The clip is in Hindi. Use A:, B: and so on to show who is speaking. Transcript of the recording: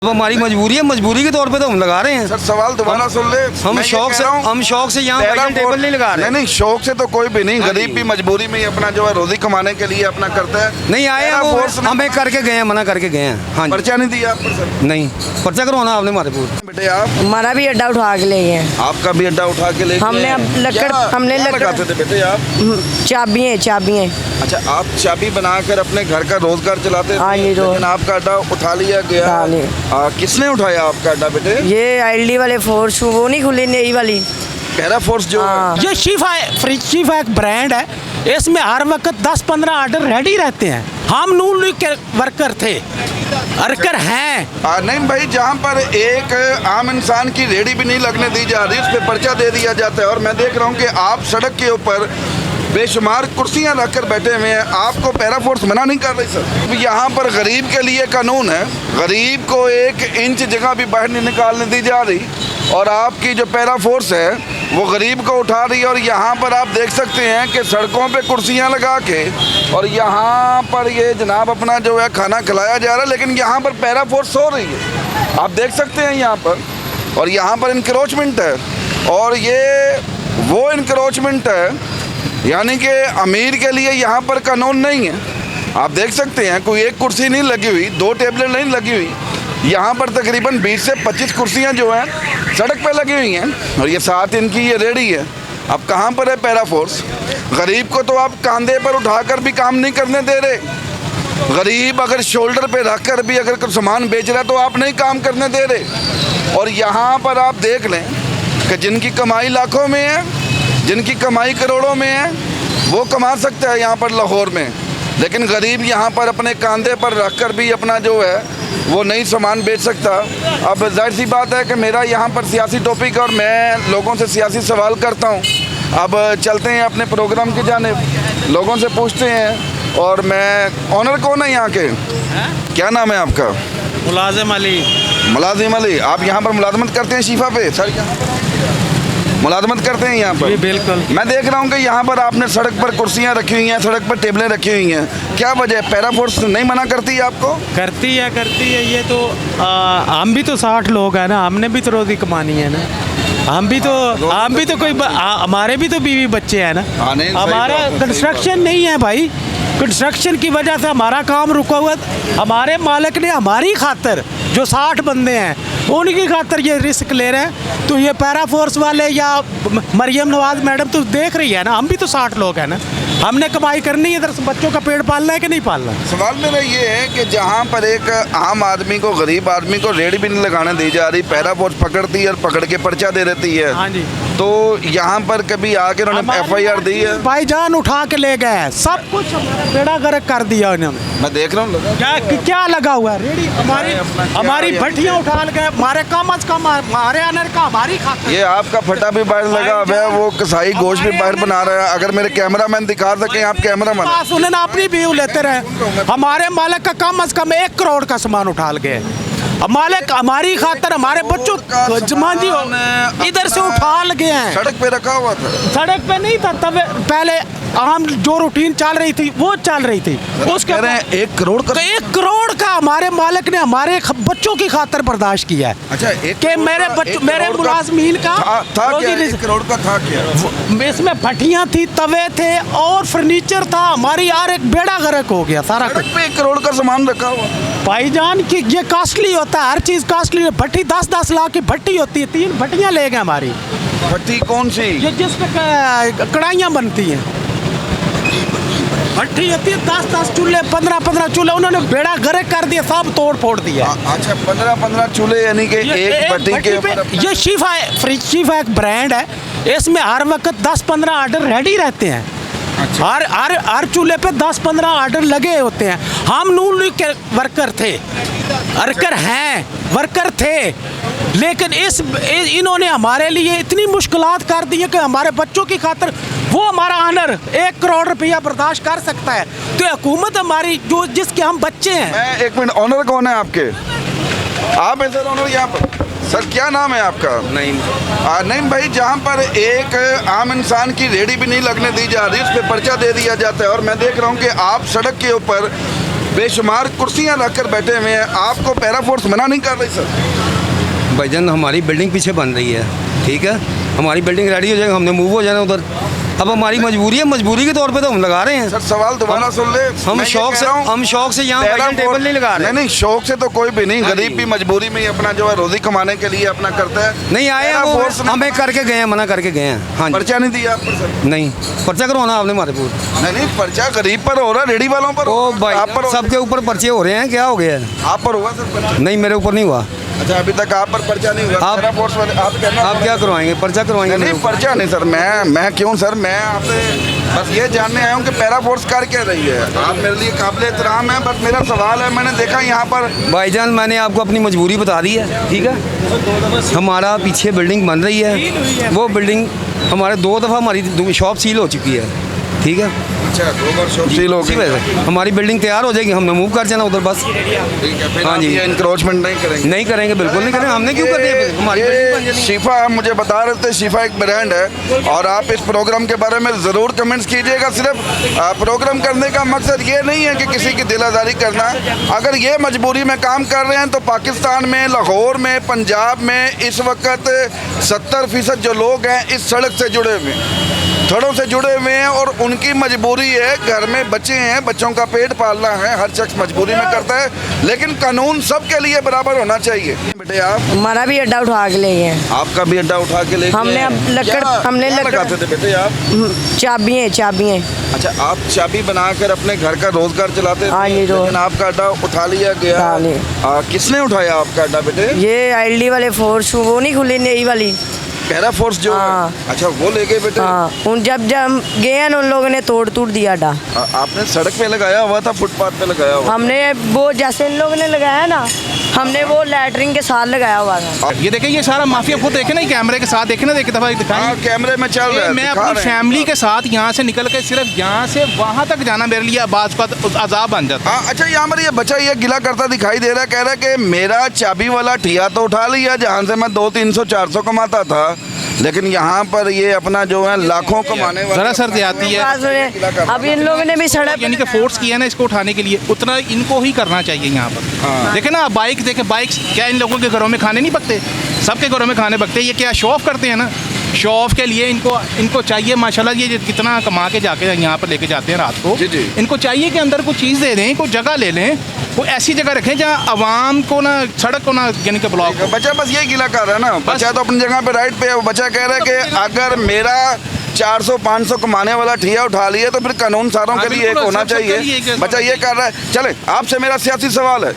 A: अब हमारी मजबूरी है, मजबूरी के तौर पे तो हम लगा रहे हैं।
B: सर सवाल दोबारा सुन ले।
A: हम शौक से यहाँ टेबल नहीं लगा रहे।
B: नहीं शौक से तो कोई भी नहीं, गरीब भी मजबूरी में अपना जो है रोजी कमाने के लिए अपना करता है।
A: नहीं आए हैं वो, हमें करके गए हैं, मना करके गए हैं। हाँ,
B: पर्चा नहीं दिया आप पर सर?
A: नहीं, पर्चा करवाना आपने हमारे पूरे।
B: बेटे आप
C: हमारा भी अड्डा उठा के ले गए।
B: आपका भी अड्डा उठा के ले गए?
C: हमने लकड़
B: लगाते थे बेटे आप?
C: चाबियाँ।
B: अच्छा, आप चाबी बनाकर अपने घर का रोजगार चलाते थे?
C: हाँ जी,
B: लेकिन आपका अड्डा उठा लिया गया। किसने उठाया आपका अड्डा बेटे?
C: ये आईडी वाले फोर्स वो नहीं खुली नई वाली
B: पैरा फोर्स जो है।
D: ये शिफा एक ब्रांड है, इसमें हर वक्त 10-15 ऑर्डर रेडी रहते हैं। हम नून लीग के वर्कर थे, वर्कर हैं।
B: नहीं भाई, जहाँ पर एक आम इंसान की रेडी भी नहीं लगने दी जा रही, उस पर पर्चा दे दिया जाता है। और मैं देख रहा हूँ कि आप सड़क के ऊपर बेशुमार कुर्सियां रखकर बैठे हुए हैं, आपको पैरा फोर्स मना नहीं कर रही सर? यहाँ पर गरीब के लिए कानून है, गरीब को 1 इंच जगह भी बाहर नहीं निकालने दी जा रही, और आपकी जो पैरा फोर्स है वो गरीब को उठा रही है। और यहाँ पर आप देख सकते हैं कि सड़कों पे कुर्सियाँ लगा के और यहाँ पर ये जनाब अपना जो है खाना खिलाया जा रहा है, लेकिन यहाँ पर पैरा फोर्स हो रही है, आप देख सकते हैं यहाँ पर। और यहाँ पर इंक्रोचमेंट है, और ये वो इंक्रोचमेंट है यानी कि अमीर के लिए यहाँ पर कानून नहीं है। आप देख सकते हैं कोई एक कुर्सी नहीं लगी हुई, 2 टेबलें नहीं लगी हुई, यहाँ पर तकरीबन 20 से 25 कुर्सियाँ जो हैं सड़क पे लगी हुई हैं, और ये साथ इनकी ये रेडी है। अब कहाँ पर है पैरा फोर्स? गरीब को तो आप कंधे पर उठाकर भी काम नहीं करने दे रहे। गरीब अगर शोल्डर पे रख कर भी अगर कुछ सामान बेच रहा है तो आप नहीं काम करने दे रहे। और यहाँ पर आप देख लें कि जिनकी कमाई लाखों में है, जिनकी कमाई करोड़ों में है, वो कमा सकता है यहाँ पर लाहौर में, लेकिन गरीब यहाँ पर अपने कंधे पर रख कर भी अपना जो है वो नहीं सामान बेच सकता। अब जाहिर सी बात है कि मेरा यहाँ पर सियासी टॉपिक है और मैं लोगों से सियासी सवाल करता हूँ। अब चलते हैं अपने प्रोग्राम की जानिब, लोगों से पूछते हैं। और मैं ऑनर कौन है यहाँ के? क्या नाम है आपका?
D: मुलाजिम अली।
B: मुलाजिम अली, आप यहाँ पर मुलाजमत करते हैं शिफा पे? सर मुलाजमत करते हैं यहाँ पर?
D: बिल्कुल।
B: मैं देख रहा हूँ कि यहाँ पर आपने सड़क पर कुर्सियाँ रखी हुई हैं, सड़क पर टेबलें रखी हुई हैं, क्या वजह? पैरा फोर्स नहीं मना करती है आपको?
D: करती है। ये तो हम भी तो 60 लोग हैं ना, हमने भी तो रोजी कमानी है ना। हम भी तो कोई हमारे भी तो बीवी बच्चे हैं ना। हमारा कंस्ट्रक्शन नहीं है भाई, कंस्ट्रक्शन की वजह से हमारा काम रुका हुआ। हमारे मालिक ने हमारी खातर जो 60 बंदे हैं उनकी खातर ये रिस्क ले रहे हैं। तो ये पैरा फोर्स वाले या मरियम नवाज मैडम तो देख रही है ना, हम भी तो 60 लोग हैं ना, हमने कमाई करनी है, इधर से बच्चों का पेट पालना है कि नहीं पालना।
B: सवाल मेरा ये है कि जहाँ पर एक आम आदमी को, गरीब आदमी को रेडी भी नहीं लगाने दी जा रही, पैरा फोर्स पकड़ती है और पकड़ के पर्चा दे देती है।
D: हाँ जी।
B: तो यहाँ पर कभी आके उन्होंने FIR दी है?
D: भाईजान उठा के ले गए, सब कुछ बेड़ा गर्क कर दिया उन्होंने।
B: मैं देख रहा हूँ
D: क्या लगा हुआ है? रेडी हमारी भट्टियाँ उठा गए, हमारे कम अज कम हमारे अनर का हमारी खातिर।
B: ये आपका फटा भी बाहर लगा हुआ है, वो कसाई गोश्त भी बाहर बना रहा है। अगर मेरे कैमरामैन दिखा सके, आप कैमरामैन
D: उन्होंने अपनी व्यू लेते रहे। हमारे मालिक का कम अज कम 1 करोड़ का सामान उठा गए। मालिक हमारी खातर हमारे बच्चों जमान जी इधर से उठा गए हैं।
B: सड़क पे रखा हुआ था?
D: सड़क पे नहीं था, तब पहले आम जो रूटीन चल रही थी वो चल रही थी। उसके
B: 1 करोड़ का?
D: 1 करोड़ का हमारे मालिक ने हमारे बच्चों की खातर बर्दाश्त किया है।
B: अच्छा,
D: कि मेरे मुलाजमीन का
B: था क्या? 1 करोड़ का था क्या?
D: इसमें भट्टियाँ थी, तवे थे और फर्नीचर था। हमारी यार एक बेड़ा गर्क हो गया सारा कुछ।
B: 1 करोड़ का सामान रखा हुआ
D: भाईजान की ये कॉस्टली होता है, हर चीज़ कॉस्टली है। भट्टी 10-10 लाख की भट्टी होती है, 3 भट्टियाँ ले गए हमारी।
B: भट्टी कौन सी?
D: ये जिस पे कढ़ाइयाँ बनती हैं, भट्टी होती है, 10-10 चूल्हे, 15-15 चूल्हे, उन्होंने बेड़ा गर्क कर दिया, सब तोड़ फोड़ दिया।
B: अच्छा, 15-15 चूल्हे, यानी कि एक भट्टी के ऊपर।
D: ये शिफा एक ब्रांड है, इसमें हर वक्त 10-15 ऑर्डर रेडी रहते हैं। अच्छा। हर चूल्हे पे 10-15 ऑर्डर लगे होते हैं। हम नून लीग के वर्कर थे, वर्कर थे, लेकिन इन्होंने हमारे लिए इतनी मुश्किलात कर दी है कि हमारे बच्चों की खातर वो हमारा ऑनर 1 करोड़ रुपया बर्दाश्त कर सकता है। तो हुकूमत हमारी जो जिसके हम बच्चे हैं।
B: मैं 1 मिनट, ऑनर कौन है आपके? आप हैं सर ऑनर यहाँ पर? सर क्या नाम है आपका? नहीं भाई, जहाँ पर एक आम इंसान की रेडी भी नहीं लगने दी जा रही, उस पर पर्चा दे दिया जाता है। और मैं देख रहा हूँ कि आप सड़क के ऊपर बेशुमार कुर्सियां रखकर बैठे हुए हैं, आपको पैरा फोर्स मना नहीं कर रही सर?
A: भाईजान हमारी बिल्डिंग पीछे बन रही है, ठीक है, हमारी बिल्डिंग रेडी हो जाएगी, हमने मूव हो जाना उधर। अब हमारी मजबूरी है, मजबूरी के तौर पे तो हम लगा रहे हैं।
B: सर सवाल दोबारा सुन ले।
A: हम
B: मैं ये
A: शौक
B: कह
A: से
B: रहा हूं,
A: हम शौक से यहाँ
B: पैरा
A: भाईजान टेबल
B: फोर्स-
A: नहीं लगा रहे।
B: नहीं शौक से तो कोई भी नहीं,
A: हाँ
B: गरीब
A: जी।
B: भी मजबूरी में ही अपना जो है रोजी कमाने के लिए अपना करता है।
A: नहीं आए हैं
B: पैरा
A: वो,
B: फोर्स ने
A: हमें करके गए हैं, मना करके गए हैं। हाँ जी,
B: पर्चा नहीं दिया आप पर सर?
A: नहीं पर्चा करवाना आपने हमारे पूरा।
B: नहीं पर्चा गरीब पर हो रहा, रेडी वालों पर
A: ओ
B: हो रहा, आप पर
A: भाई सबके ऊपर पर्चे हो रहे हैं, क्या हो गया है?
B: आप पर हुआ सर पर्चा?
A: नहीं मेरे ऊपर नहीं हुआ।
B: अच्छा अभी तक आप पर पर्चा नहीं हुआ?
A: आप-
B: पैरा फोर्स वाले आप कहना
A: आप क्या करवाएंगे? पर्चा करवाएंगे
B: नहीं
A: मेरे ऊपर?
B: पर्चा नहीं सर, मैं क्यों सर, मैं आपसे बस ये जानने आया हूँ कि पैरा फोर्स कर क्या रही है। आप मेरे लिए काबिल एहतराम है, बस मेरा सवाल है, मैंने देखा यहाँ पर
A: भाईजान मैंने आपको अपनी मजबूरी बता दी है, ठीक है। हमारा पीछे बिल्डिंग बन रही है, वो बिल्डिंग हमारे 2 दफ़ा हमारी शॉप सील हो चुकी है, ठीक है।
B: अच्छा 2 बार शॉप सील हो
A: इसी
B: गई।
A: वजह से हमारी बिल्डिंग तैयार हो जाएगी, हमने मूव कर जाना उधर बस।
B: ठीक है फिर
A: हाँ
B: आप
A: जी।
B: ये इंक्रोचमेंट नहीं करेंगे?
A: नहीं करेंगे, बिल्कुल नहीं करेंगे। हमने क्यों कर दिया? हमारी बिल्डिंग बन जाएगी।
B: शिफा हम मुझे बता रहे थे, शिफा एक ब्रांड है और आप इस प्रोग्राम के बारे में ज़रूर कमेंट्स कीजिएगा। सिर्फ प्रोग्राम करने का मकसद ये नहीं है कि किसी की दिलादारी करना। अगर ये मजबूरी में काम कर रहे हैं तो पाकिस्तान में, लाहौर में, पंजाब में इस वक्त 70% जो लोग हैं इस सड़क से जुड़े हुए हैं, सड़कों से जुड़े हुए हैं और उनकी मजबूरी है, घर में बच्चे हैं, बच्चों का पेट पालना है, हर शख्स मजबूरी में करता है, लेकिन कानून सबके लिए बराबर होना चाहिए। बेटे आप
C: हमारा भी अड्डा उठा के ले गए।
B: आपका भी अड्डा उठा के लेके
C: हमने अब
B: आए।
C: लकड़-
B: क्या-
C: हमने
B: क्या
C: लकड़-
B: लगाते थे बेटे आप?
C: चाबियाँ
B: अच्छा आप चाबी बनाकर अपने घर का रोजगार चलाते थे,
C: हाँ जी,
B: लेकिन आपका अड्डा उठा लिया गया।
C: उठा लिया।
B: किसने उठाया आपका अड्डा बेटे?
C: ये आईडी वाले फोर्स वो नहीं खुली नई वाली।
B: पैरा फोर्स जो
C: हाँ।
B: है। अच्छा वो ले गए बेटे?
C: हाँ उन जब हम गए हैं उन लोगों ने तोड़ दिया अड्डा।
B: आपने सड़क पे लगाया हुआ था, फुटपाथ पे लगाया हुआ?
C: हमने वो जैसे इन लोगों ने लगाया ना, हमने वो लैटरिन के साथ लगाया हुआ था।
E: ये देखे, ये सारा माफिया खुद देखे ना, कैमरे के साथ देखे ना, एक दफा
B: हाँ
E: दिखाएं।
B: कैमरे में चल रहा है,
E: मैं
B: दिखा
E: अपनी
B: रहे हैं।
E: फैमिली के साथ यहाँ से निकल के सिर्फ यहाँ से वहाँ तक जाना मेरे लिए बाज का अजाब बन जाता।
B: हाँ अच्छा यहाँ पर ये बच्चा ये गिला करता दिखाई दे रहा है, कह रहा है कि मेरा चाबी वाला ठिया तो उठा लिया जहाँ से मैं 200-300-400 कमाता था, लेकिन यहाँ पर ये अपना जो है लाखों कमाने वाला
E: जरा सर आती है।
C: बात सुने, अब इन लोगों ने भी सड़क
E: यानी कि फोर्स किया ना इसको उठाने के लिए, उतना इनको ही करना चाहिए यहाँ पर।
B: हाँ।
E: देखे ना बाइक, देखे बाइक, क्या इन लोगों के घरों में खाने नहीं पकते? सबके घरों में खाने पकते हैं। ये क्या शो ऑफ करते हैं ना? शो ऑफ के लिए इनको चाहिए माशाल्लाह, ये कितना कमा के जाके यहाँ पर लेके जाते हैं रात को।
B: जी, जी।
E: इनको चाहिए कि अंदर कुछ चीज़ दे दें, कोई जगह ले लें, कोई ऐसी जगह रखें जहाँ आवाम को ना, सड़क को ना यानी कि ब्लॉक हो।
B: बच्चा बस ये गिला कर रहा है ना, बच्चा तो अपनी जगह पे राइट पे है। वो बच्चा कह रहा है कि अगर मेरा 400-500 कमाने वाला ठिया उठा लिया तो फिर कानून सारों
E: हाँ,
B: के लिए एक
E: बिल्कुल,
B: होना
E: सबके लिए
B: चाहिए।
E: एक
B: बच्चा ये कर रहा है। चले आपसे मेरा सियासी सवाल है,